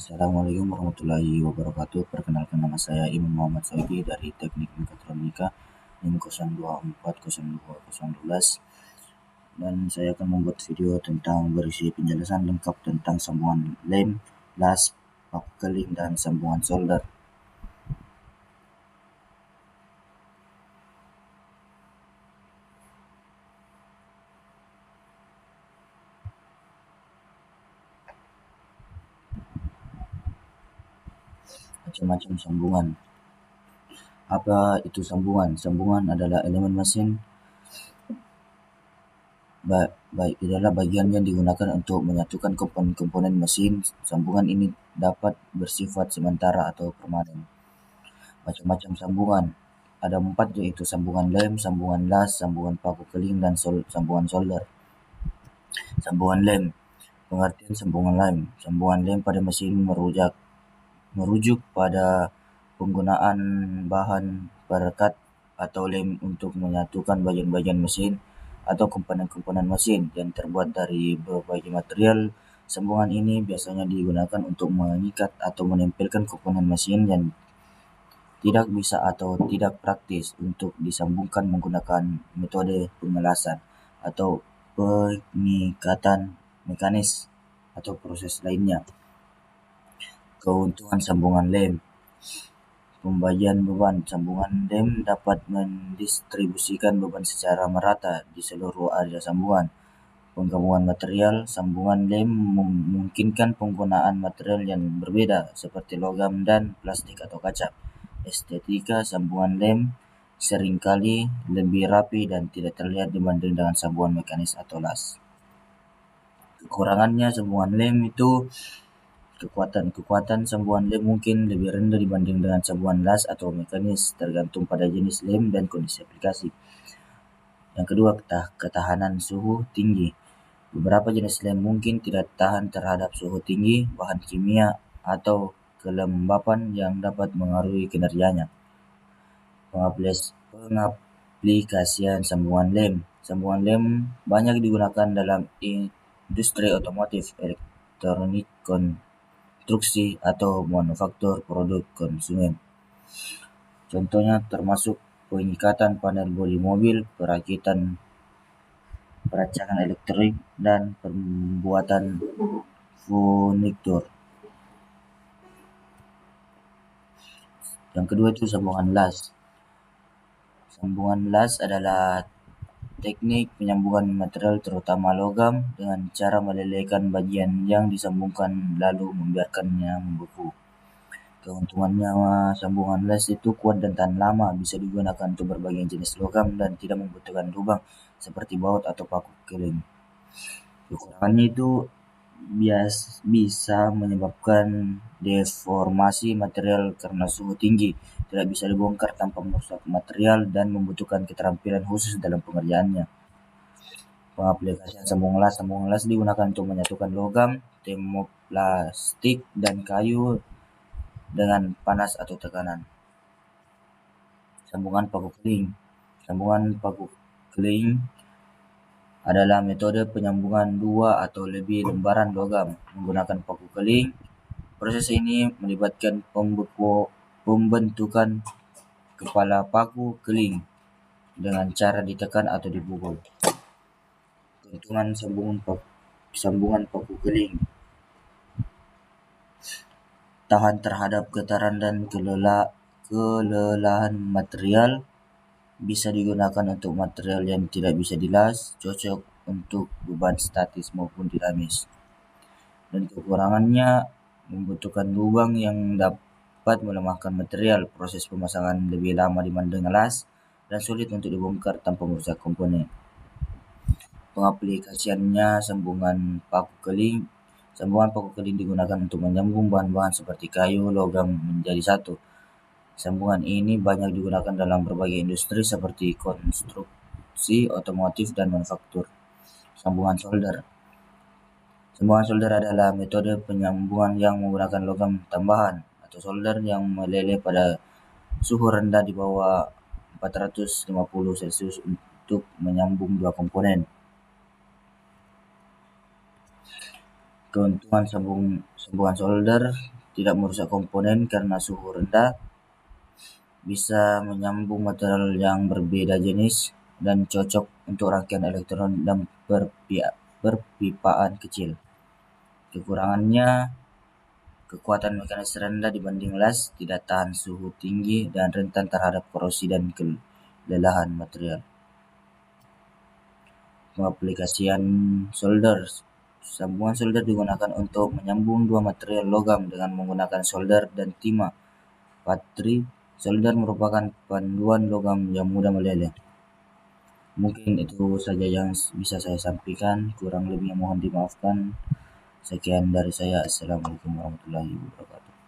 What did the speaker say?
Assalamualaikum warahmatullahi wabarakatuh. Perkenalkan, nama saya Imam Muhammad Soidi dari Teknik Mekatronika NIM 02402012, dan saya akan membuat video tentang berisi penjelasan lengkap tentang sambungan lem, las, paku keling, dan sambungan solder. Macam-macam sambungan. Apa itu sambungan? Sambungan adalah elemen mesin baik adalah bagian yang digunakan untuk menyatukan komponen-komponen mesin. Sambungan ini dapat bersifat sementara atau permanen. Macam-macam sambungan. Ada 4, yaitu sambungan lem, sambungan las, sambungan paku keling, dan sambungan solder. Sambungan lem. Pengertian sambungan lem. Sambungan lem pada mesin merujuk pada penggunaan bahan perekat atau lem untuk menyatukan bagian-bagian mesin atau komponen-komponen mesin yang terbuat dari berbagai material. Sambungan ini biasanya digunakan untuk mengikat atau menempelkan komponen mesin yang tidak bisa atau tidak praktis untuk disambungkan menggunakan metode pengelasan atau pengikatan mekanis atau proses lainnya. Keuntungan sambungan lem. Pembagian beban. Sambungan lem dapat mendistribusikan beban secara merata di seluruh area sambungan. Penggabungan material. Sambungan lem memungkinkan penggunaan material yang berbeda seperti logam dan plastik atau kaca. Estetika. Sambungan lem seringkali lebih rapi dan tidak terlihat dibanding dengan sambungan mekanis atau las. Kekurangannya sambungan lem itu kekuatan sambungan lem mungkin lebih rendah dibanding dengan sambungan las atau mekanis, tergantung pada jenis lem dan kondisi aplikasi. Yang kedua, ketahanan suhu tinggi. Beberapa jenis lem mungkin tidak tahan terhadap suhu tinggi, bahan kimia, atau kelembapan yang dapat mengaruhi kinerjanya. Pengaplikasian sambungan lem. Sambungan lem banyak digunakan dalam industri otomotif, elektronik, konstruksi, atau manufaktur produk konsumen. Contohnya termasuk pengikatan panel bodi mobil, peracangan elektrik, dan pembuatan furnitur. Yang kedua itu sambungan las. Sambungan las adalah teknik penyambungan material terutama logam dengan cara melelehkan bagian yang disambungkan lalu membiarkannya membeku. Keuntungannya, sambungan las itu kuat dan tahan lama, bisa digunakan untuk berbagai jenis logam dan tidak membutuhkan lubang seperti baut atau paku keling. Kekurangannya itu bisa menyebabkan deformasi material karena suhu tinggi, tidak bisa dibongkar tanpa merusak material, dan membutuhkan keterampilan khusus dalam pengerjaannya. Pengaplikasian sambungan las. Sambungan las digunakan untuk menyatukan logam, termoplastik, dan kayu dengan panas atau tekanan. Sambungan paku keling. Sambungan paku keling adalah metode penyambungan 2 atau lebih lembaran logam menggunakan paku keling. Proses ini melibatkan pembentukan kepala paku keling dengan cara ditekan atau dipukul. Keuntungan sambungan paku keling: tahan terhadap getaran dan kelelahan material, bisa digunakan untuk material yang tidak bisa dilas, cocok untuk beban statis maupun dinamis. Dan kekurangannya, membutuhkan lubang yang dapat melemahkan material, proses pemasangan lebih lama dibanding las, dan sulit untuk dibongkar tanpa merusak komponen. Pengaplikasiannya sambungan paku keling. Sambungan paku keling digunakan untuk menyambung bahan-bahan seperti kayu, logam menjadi satu. Sambungan ini banyak digunakan dalam berbagai industri seperti konstruksi, otomotif, dan manufaktur. Sambungan solder. Sambungan solder adalah metode penyambungan yang menggunakan logam tambahan atau solder yang meleleh pada suhu rendah di bawah 450 Celcius untuk menyambung dua komponen. Keuntungan sambungan solder tidak merusak komponen karena suhu rendah, bisa menyambung material yang berbeda jenis dan cocok untuk rangkaian elektronik dan perpipaan kecil. Kekurangannya, kekuatan mekanis rendah dibanding las, tidak tahan suhu tinggi, dan rentan terhadap korosi dan kelelahan material. Pengaplikasian solder. Sambungan solder digunakan untuk menyambung dua material logam dengan menggunakan solder dan timah. Patri solder merupakan panduan logam yang mudah meleleh. Mungkin itu saja yang bisa saya sampaikan, kurang lebihnya mohon dimaafkan. Sekian dari saya. Assalamualaikum warahmatullahi wabarakatuh.